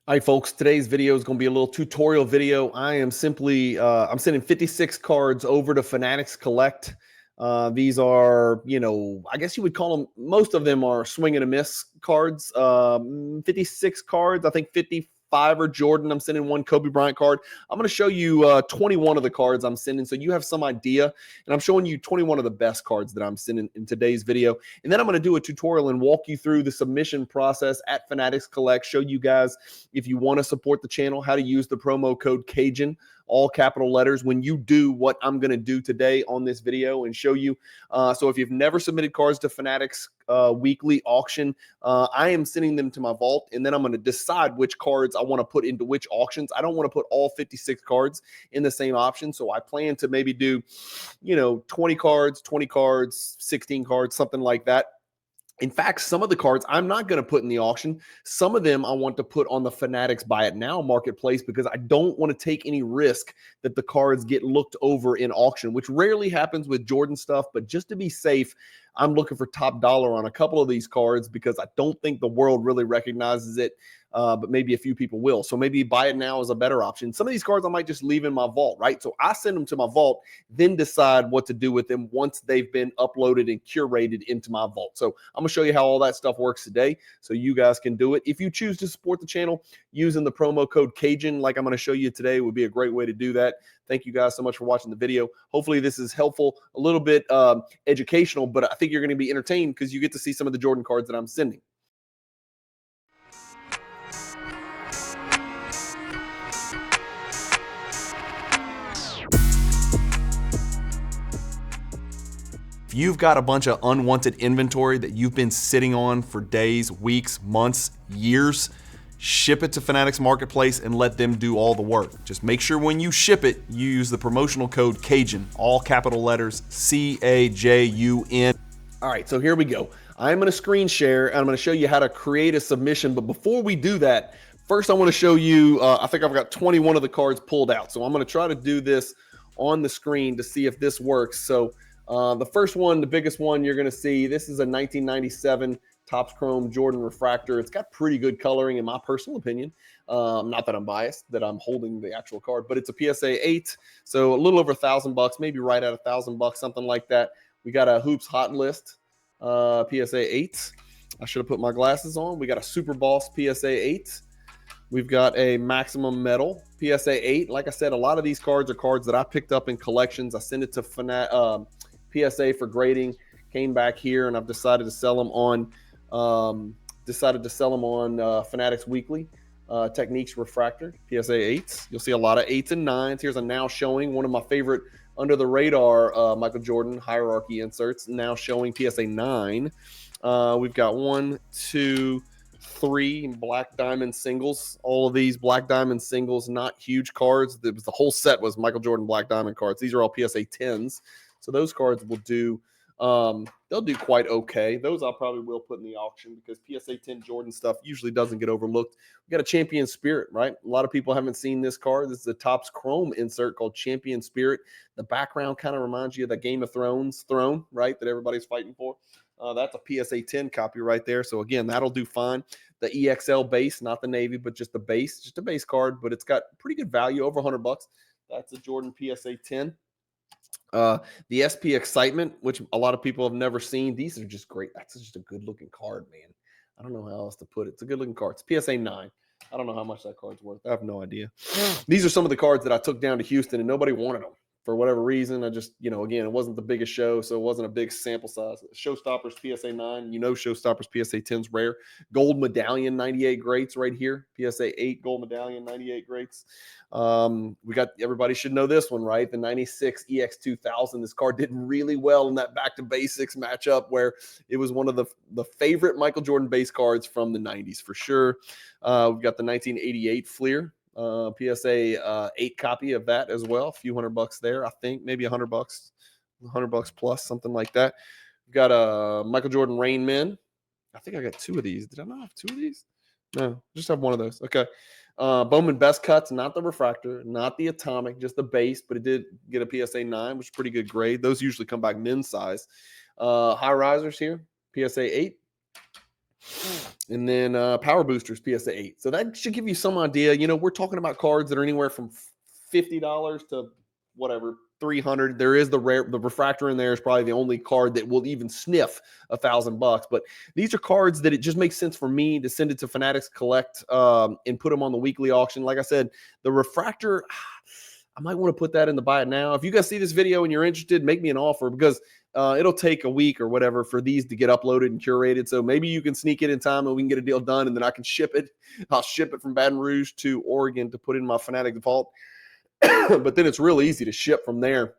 All right, folks, today's video is going to be a little tutorial video. I am simply, I'm sending 56 cards over to Fanatics Collect. These are, I guess you would call them, most of them are swing and a miss cards. 56 cards, I think 55 are Jordan. I'm sending one Kobe Bryant card. I'm going to show you 21 of the cards I'm sending so you have some idea. And I'm showing you 21 of the best cards that I'm sending in today's video. And then I'm going to do a tutorial and walk you through the submission process at Fanatics Collect, show you guys, if you want to support the channel, how to use the promo code Cajun, all capital letters, when you do what I'm going to do today on this video and show you. So if you've never submitted cards to Fanatics weekly auction, I am sending them to my vault, and then I'm going to decide which cards I want to put into which auctions. I don't want to put all 56 cards in the same option, so I plan to maybe do, 20 cards, 16 cards, something like that. In fact, some of the cards I'm not going to put in the auction. Some of them I want to put on the Fanatics Buy It Now marketplace because I don't want to take any risk that the cards get looked over in auction, which rarely happens with Jordan stuff. But just to be safe, I'm looking for top dollar on a couple of these cards because I don't think the world really recognizes it. But maybe a few people will. So maybe Buy It Now is a better option. Some of these cards I might just leave in my vault, right? So I send them to my vault, then decide what to do with them once they've been uploaded and curated into my vault. So I'm going to show you how all that stuff works today so you guys can do it. If you choose to support the channel using the promo code Cajun, like I'm going to show you today, would be a great way to do that. Thank you guys so much for watching the video. Hopefully this is helpful, a little bit educational, but I think you're going to be entertained because you get to see some of the Jordan cards that I'm sending. If you've got a bunch of unwanted inventory that you've been sitting on for days, weeks, months, years, ship it to Fanatics Marketplace and let them do all the work. Just make sure when you ship it, you use the promotional code Cajun, all capital letters, C-A-J-U-N. All right, so here we go. I'm going to screen share and I'm going to show you how to create a submission. But before we do that, first I want to show you, I think I've got 21 of the cards pulled out. So I'm going to try to do this on the screen to see if this works. So the first one, the biggest one you're going to see, this is a 1997 Topps Chrome Jordan Refractor. It's got pretty good coloring in my personal opinion. Not that I'm biased, that I'm holding the actual card, but it's a PSA 8. So a little over $1,000, maybe right at $1,000, something like that. We got a Hoops Hot List PSA 8. I should have put my glasses on. We got a Super Boss PSA 8. We've got a Maximum Metal PSA 8. Like I said, a lot of these cards are cards that I picked up in collections. I sent it to PSA for grading, came back here, and I've decided to sell them on Fanatics Weekly. Techniques Refractor PSA 8s. You'll see a lot of 8s and 9s. Here's a now showing, one of my favorite under the radar Michael Jordan hierarchy inserts, now showing PSA 9. We've got 1, 2, 3 black diamond singles. All of these black diamond singles, not huge cards. The whole set was Michael Jordan black diamond cards. These are all PSA 10s. So those cards will do, they'll do quite okay. Those I probably will put in the auction because PSA 10 Jordan stuff usually doesn't get overlooked. We got a Champion Spirit, right? A lot of people haven't seen this card. This is a Topps Chrome insert called Champion Spirit. The background kind of reminds you of the Game of Thrones throne, right, that everybody's fighting for. That's a PSA 10 copy right there. So again, that'll do fine. The EXL base, not the Navy, but just the base, just a base card, but it's got pretty good value, over $100. That's a Jordan PSA 10. The SP Excitement, which a lot of people have never seen. These are just great. That's just a good looking card, man. I don't know how else to put it. It's a good looking card. It's PSA 9. I don't know how much that card's worth. I have no idea. These are some of the cards that I took down to Houston and nobody wanted them for whatever reason. I just, again, it wasn't the biggest show, so it wasn't a big sample size. Showstoppers PSA 9, Showstoppers PSA 10's rare. Gold Medallion 98 greats right here. PSA 8 Gold Medallion 98 greats. We got, everybody should know this one, right? The 96 EX2000. This card did really well in that back to basics matchup where it was one of the favorite Michael Jordan base cards from the 90s for sure. We've got the 1988 Fleer. PSA 8 copy of that as well. A few $100 there, I think, maybe $100, $100 plus, something like that. We've got a Michael Jordan Rain Men. I think I got 2 of these. Did I not have 2 of these? No, just have one of those. Okay. Bowman Best Cuts, not the refractor, not the atomic, just the base, but it did get a PSA 9, which is pretty good grade. Those usually come back men's size. High risers here, PSA 8. And then Power Boosters PSA 8. So that should give you some idea. You know, we're talking about cards that are anywhere from $50 to whatever, 300. There is the refractor in there is probably the only card that will even sniff $1,000. But these are cards that it just makes sense for me to send it to Fanatics Collect and put them on the weekly auction. Like I said, the refractor, I might want to put that in the buy it now. If you guys see this video and you're interested, make me an offer, because it'll take a week or whatever for these to get uploaded and curated. So maybe you can sneak it in time and we can get a deal done, and then I can ship it. I'll ship it from Baton Rouge to Oregon to put in my Fanatics Vault. But then it's real easy to ship from there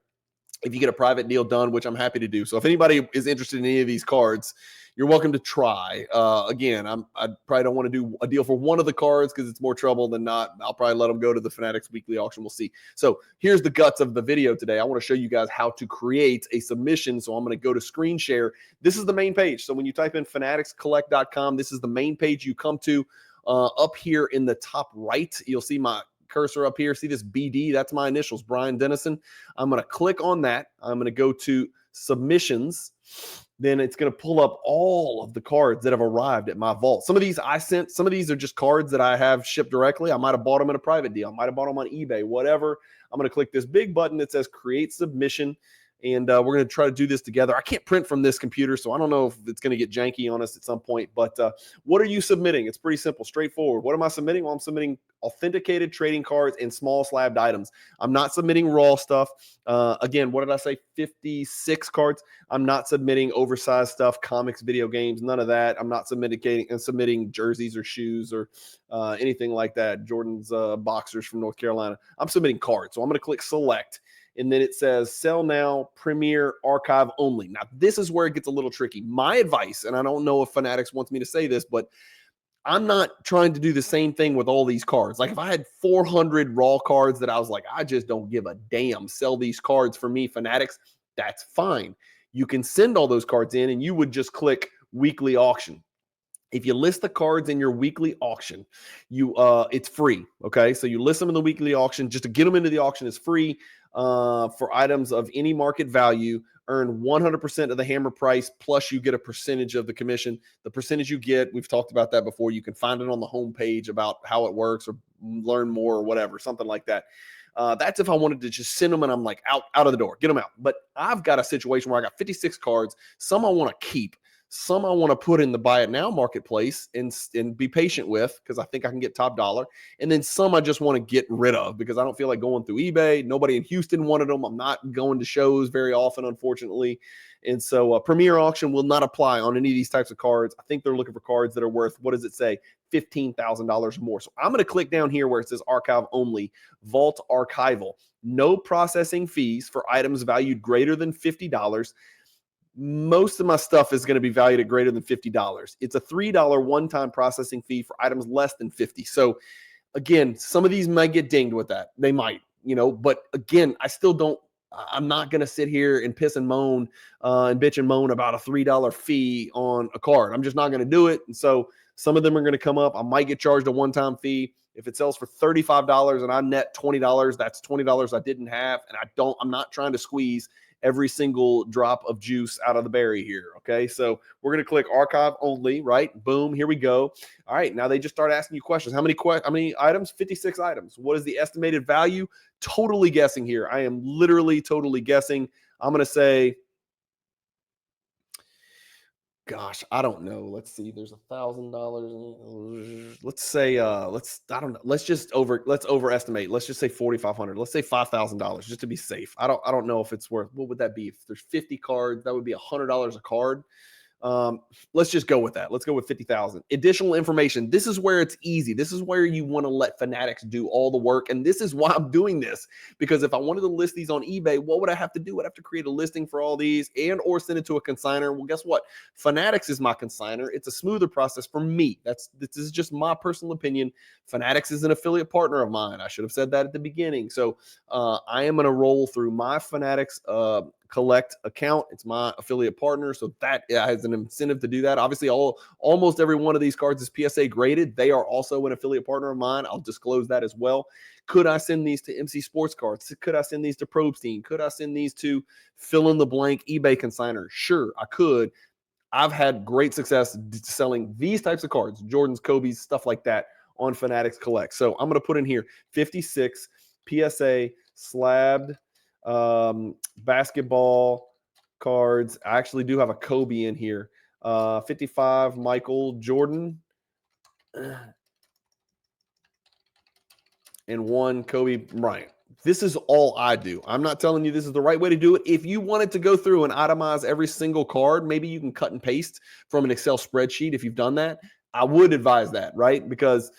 if you get a private deal done, which I'm happy to do. So if anybody is interested in any of these cards, you're welcome to try. Again, I probably don't want to do a deal for one of the cards because it's more trouble than not. I'll probably let them go to the Fanatics weekly auction. We'll see. So here's the guts of the video today. I want to show you guys how to create a submission. So I'm going to go to screen share. This is the main page. So when you type in fanaticscollect.com, this is the main page you come to. Up here in the top right, you'll see my cursor up here. See this BD? That's my initials, Bryan Dennison. I'm going to click on that. I'm going to go to submissions. Then it's going to pull up all of the cards that have arrived at my vault. Some of these I sent. Some of these are just cards that I have shipped directly. I might have bought them in a private deal. I might have bought them on eBay, whatever. I'm going to click this big button that says create submission. And we're going to try to do this together. I can't print from this computer, so I don't know if it's going to get janky on us at some point. But what are you submitting? It's pretty simple, straightforward. What am I submitting? Well, I'm submitting authenticated trading cards and small slabbed items. I'm not submitting raw stuff. Again, what did I say? 56 cards. I'm not submitting oversized stuff, comics, video games, none of that. I'm not submitting jerseys or shoes or anything like that. Jordan's boxers from North Carolina. I'm submitting cards. So I'm going to click select. And then it says sell now, premier, archive only. Now, this is where it gets a little tricky. My advice, and I don't know if Fanatics wants me to say this, but I'm not trying to do the same thing with all these cards. Like if I had 400 raw cards that I was like, I just don't give a damn, sell these cards for me, Fanatics, that's fine. You can send all those cards in and you would just click weekly auction. If you list the cards in your weekly auction, it's free. Okay. So you list them in the weekly auction. Just to get them into the auction is free. For items of any market value, earn 100% of the hammer price, plus you get a percentage of the commission. The percentage you get, we've talked about that before. You can find it on the homepage about how it works or learn more or whatever, something like that. That's if I wanted to just send them and I'm like out of the door, get them out. But I've got a situation where I got 56 cards. Some I want to keep. Some I want to put in the buy it now marketplace and be patient with because I think I can get top dollar. And then some I just want to get rid of because I don't feel like going through eBay. Nobody in Houston wanted them. I'm not going to shows very often, unfortunately. And so Premier Auction will not apply on any of these types of cards. I think they're looking for cards that are worth, what does it say, $15,000 more. So I'm going to click down here where it says archive only, vault archival. No processing fees for items valued greater than $50. Most of my stuff is going to be valued at greater than $50. It's a $3 one-time processing fee for items less than 50. So again, some of these might get dinged with that. They might, but again, I'm not going to sit here and piss and moan and bitch and moan about a $3 fee on a card. I'm just not going to do it. And so some of them are going to come up. I might get charged a one-time fee. If it sells for $35 and I net $20, that's $20 I didn't have. And I'm not trying to squeeze every single drop of juice out of the berry here. Okay. So we're going to click archive only, right? Boom. Here we go. All right. Now they just start asking you questions. How many items? 56 items. What is the estimated value? Totally guessing here. I am literally totally guessing. I'm going to say, gosh, I don't know. Let's see. There's $1,000. Let's say, I don't know. Let's overestimate. Let's just say 4,500. Let's say $5,000 just to be safe. I don't know if it's worth, what would that be? If there's 50 cards, that would be $100 a card. Let's just go with that. Let's go with 50,000. Additional information. This is where it's easy. This is where you want to let Fanatics do all the work. And this is why I'm doing this, because if I wanted to list these on eBay, what would I have to do? I'd have to create a listing for all these or send it to a consignor. Well, guess what? Fanatics is my consignor. It's a smoother process for me. This is just my personal opinion. Fanatics is an affiliate partner of mine. I should have said that at the beginning. So I am going to roll through my Fanatics Collect account. It's my affiliate partner, so that has an incentive to do that. Obviously, almost every one of these cards is PSA graded. They are also an affiliate partner of mine. I'll disclose that as well. Could I send these to MC Sports Cards? Could I send these to Probstein? Could I send these to fill in the blank eBay consignor? Sure, I could. I've had great success selling these types of cards, Jordans, Kobe's, stuff like that on Fanatics Collect. So I'm going to put in here 56 PSA slabbed basketball cards. I actually do have a Kobe in here. 55 Michael Jordan and 1 Kobe Bryant. This is all I do. I'm not telling you this is the right way to do it. If you wanted to go through and itemize every single card, maybe you can cut and paste from an Excel spreadsheet if you've done that. I would advise that, right? Because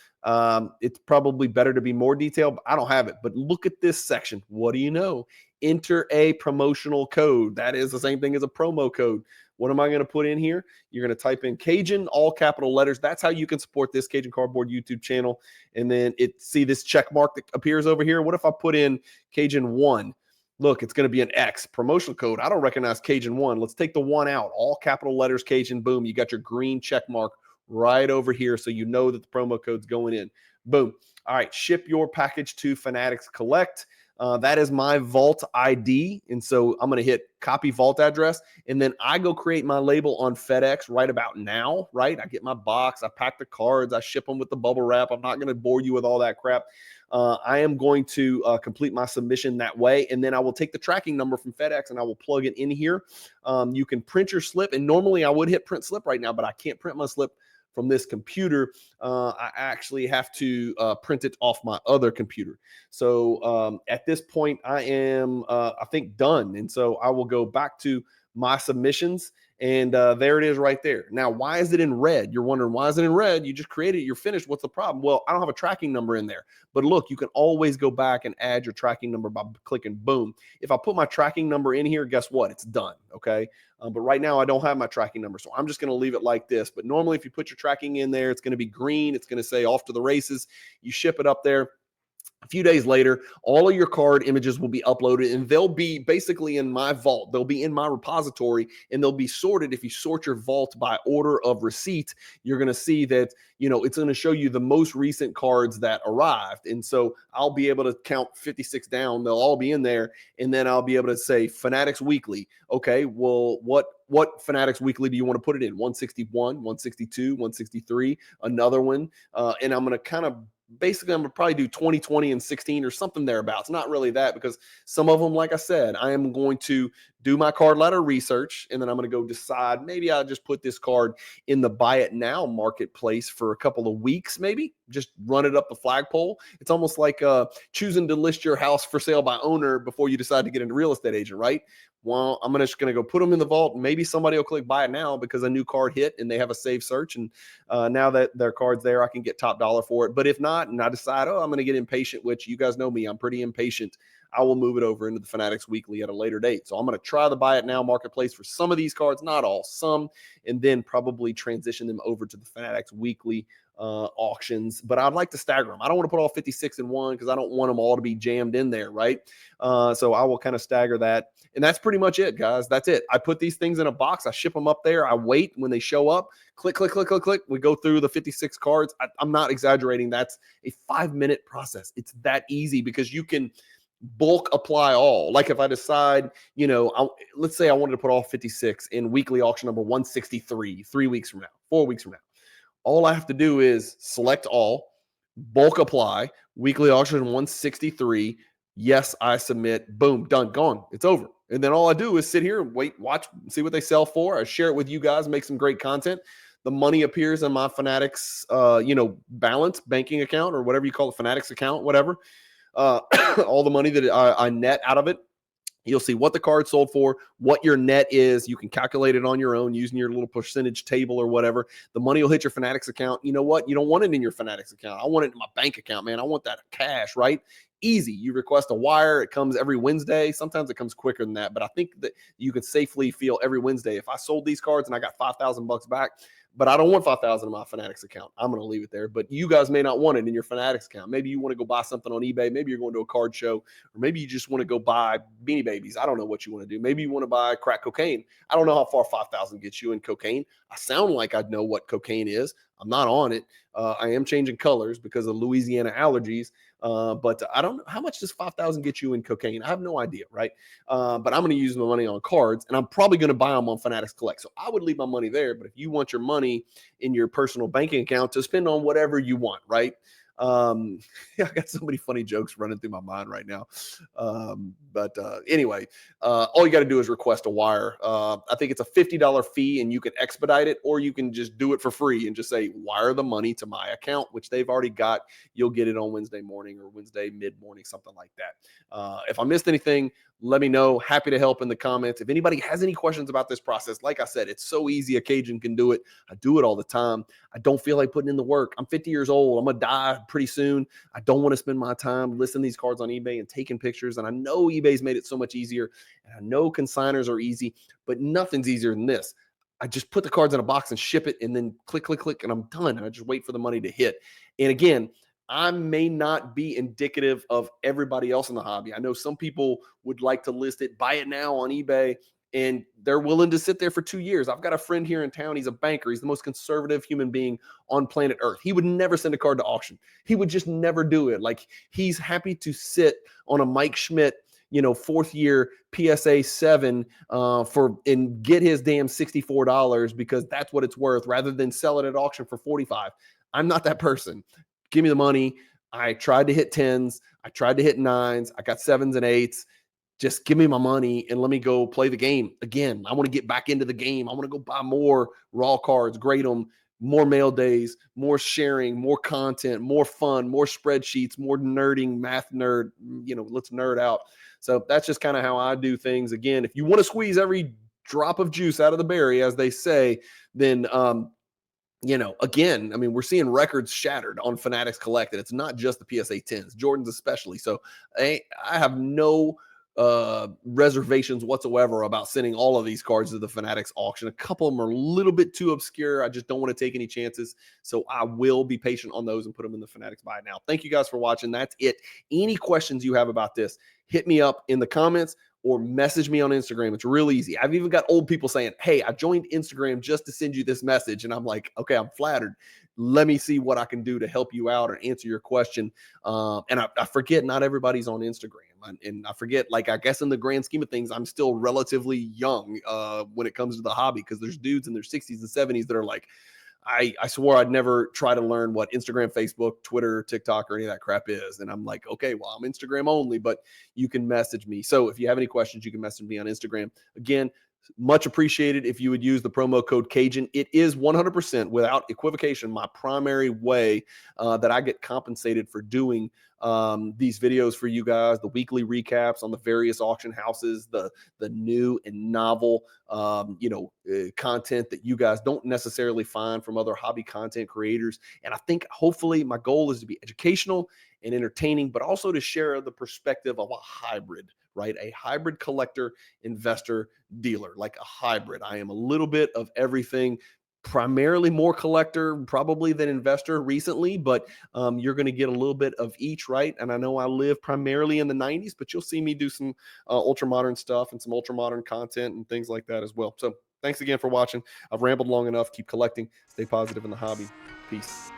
it's probably better to be more detailed. But I don't have it. But look at this section. What do you know? Enter a promotional code. That is the same thing as a promo code. What am I going to put in here? You're going to type in Cajun, all capital letters. That's how you can support this Cajun Cardboard YouTube channel. And then see this check mark that appears over here? What if I put in Cajun 1? Look, it's going to be an X. Promotional code. I don't recognize Cajun 1. Let's take the 1 out. All capital letters, Cajun, boom. You got your green check mark right over here so you know that the promo code's going in. Boom. All right, ship your package to Fanatics Collect. That is my vault ID. And so I'm going to hit copy vault address. And then I go create my label on FedEx right about now, right? I get my box. I pack the cards. I ship them with the bubble wrap. I'm not going to bore you with all that crap. I am going to complete my submission that way. And then I will take the tracking number from FedEx and I will plug it in here. You can print your slip. And normally I would hit print slip right now, but I can't print my slip from this computer. I actually have to print it off my other computer. So at this point, I am, I think, done. And so I will go back to my submissions. And there it is right there. Now, why is it in red? You're wondering, why is it in red? You just created it. You're finished. What's the problem? Well, I don't have a tracking number in there. But look, you can always go back and add your tracking number by clicking boom. If I put my tracking number in here, guess what? It's done. Okay. But right now I don't have my tracking number. So I'm just going to leave it like this. But normally if you put your tracking in there, it's going to be green. It's going to say off to the races. You ship it up there. A few days later, all of your card images will be uploaded and they'll be basically in my vault. They'll be in my repository and they'll be sorted. If you sort your vault by order of receipt, you're going to see that, you know, it's going to show you the most recent cards that arrived. And so I'll be able to count 56 down. They'll all be in there. And then I'll be able to say Fanatics Weekly. Okay, well, what Fanatics Weekly do you want to put it in? 161, 162, 163, another one. And I'm going to kind of basically, I'm going to probably do 20, 20, and 16 or something thereabouts. Not really that, because some of them, like I said, I am going to do my card ladder research, and then I'm going to go decide, maybe I'll just put this card in the buy it now marketplace for a couple of weeks, maybe just run it up the flagpole. It's almost like choosing to list your house for sale by owner before you decide to get into real estate agent, right? Well, I'm just going to go put them in the vault. Maybe somebody will click buy it now because a new card hit and they have a saved search. And now that their card's there, I can get top dollar for it. But if not, and I decide, oh, I'm going to get impatient, which you guys know me, I'm pretty impatient, I will move it over into the Fanatics Weekly at a later date. So I'm going to try the buy it now marketplace for some of these cards, not all, some, and then probably transition them over to the Fanatics Weekly auctions. But I'd like to stagger them. I don't want to put all 56 in one because I don't want them all to be jammed in there, right? So I will kind of stagger that. And that's pretty much it, guys. That's it. I put these things in a box. I ship them up there. I wait when they show up. Click, click, click, click, click. We go through the 56 cards. I'm not exaggerating. That's a 5-minute process. It's that easy because you can bulk apply all. Like if I decide, you know, let's say I wanted to put all 56 in weekly auction number 163, 3 weeks from now, 4 weeks from now. All I have to do is select all, bulk apply, weekly auction 163. Yes, I submit. Boom, done, gone. It's over. And then all I do is sit here and wait, watch, see what they sell for. I share it with you guys, make some great content. The money appears in my Fanatics, balance banking account or whatever you call it, Fanatics account, whatever. All the money that I net out of it. You'll see what the card sold for, what your net is. You can calculate it on your own using your little percentage table or whatever. The money will hit your Fanatics account. You know what? You don't want it in your Fanatics account. I want it in my bank account, man. I want that cash, right? Easy. You request a wire. It comes every Wednesday. Sometimes it comes quicker than that, but I think that you can safely feel every Wednesday. If I sold these cards and I got $5,000 back, but I don't want 5,000 in my Fanatics account, I'm going to leave it there. But you guys may not want it in your Fanatics account. Maybe you want to go buy something on eBay. Maybe you're going to a card show, or maybe you just want to go buy Beanie Babies. I don't know what you want to do. Maybe you want to buy crack cocaine. I don't know how far 5,000 gets you in cocaine. I sound like I know what cocaine is. I'm not on it. I am changing colors because of Louisiana allergies. But I don't know how much does 5,000 get you in cocaine. I have no idea, right? But I'm going to use my money on cards, and I'm probably going to buy them on Fanatics Collect. So I would leave my money there. But if you want your money in your personal banking account to spend on whatever you want, right? Yeah, I got so many funny jokes running through my mind right now. But anyway, all you got to do is request a wire. I think it's a $50 fee, and you can expedite it, or you can just do it for free and just say wire the money to my account, which they've already got. You'll get it on Wednesday morning or Wednesday mid-morning, something like that. If I missed anything, let me know. Happy to help in the comments. If anybody has any questions about this process, like I said, it's so easy. A Cajun can do it. I do it all the time. I don't feel like putting in the work. I'm 50 years old. I'm going to die pretty soon. I don't want to spend my time listing these cards on eBay and taking pictures. And I know eBay's made it so much easier. And I know consigners are easy, but nothing's easier than this. I just put the cards in a box and ship it, and then click, click, click, and I'm done. And I just wait for the money to hit. And again, I may not be indicative of everybody else in the hobby. I know some people would like to list it, buy it now on eBay, and they're willing to sit there for 2 years. I've got a friend here in town. He's a banker. He's the most conservative human being on planet Earth. He would never send a card to auction. He would just never do it. Like, he's happy to sit on a Mike Schmidt, fourth year PSA 7 and get his damn $64 because that's what it's worth, rather than sell it at auction for 45. I'm not that person. Give me the money. I tried to hit 10s. I tried to hit 9s. I got 7s and 8s. Just give me my money and let me go play the game. Again, I want to get back into the game. I want to go buy more raw cards, grade them, more mail days, more sharing, more content, more fun, more spreadsheets, more nerding, math nerd, let's nerd out. So that's just kind of how I do things. Again, if you want to squeeze every drop of juice out of the berry, as they say, then again, I mean, we're seeing records shattered on Fanatics Collect, and it's not just the PSA 10s, Jordans especially. So I have no reservations whatsoever about sending all of these cards to the Fanatics auction. A couple of them are a little bit too obscure. I just don't want to take any chances. So I will be patient on those and put them in the Fanatics buy now. Thank you guys for watching. That's it. Any questions you have about this, hit me up in the comments or message me on Instagram. It's real easy. I've even got old people saying, hey, I joined Instagram just to send you this message. And I'm like, okay, I'm flattered. Let me see what I can do to help you out or answer your question. And I forget, not everybody's on Instagram. And I forget, like, I guess in the grand scheme of things, I'm still relatively young when it comes to the hobby, because there's dudes in their 60s and 70s that are like, I swore I'd never try to learn what Instagram, Facebook, Twitter, TikTok, or any of that crap is. And I'm like, okay, well, I'm Instagram only, but you can message me. So if you have any questions, you can message me on Instagram. Again, much appreciated if you would use the promo code Cajun. It is 100% without equivocation my primary way that I get compensated for doing these videos for you guys, the weekly recaps on the various auction houses, the new and novel content that you guys don't necessarily find from other hobby content creators. And I think hopefully my goal is to be educational and entertaining, but also to share the perspective of a hybrid, right? A hybrid collector, investor, dealer, like a hybrid. I am a little bit of everything, primarily more collector probably than investor recently, but you're going to get a little bit of each, right? And I know I live primarily in the 90s, but you'll see me do some ultra modern stuff and some ultra modern content and things like that as well. So thanks again for watching. I've rambled long enough. Keep collecting. Stay positive in the hobby. Peace.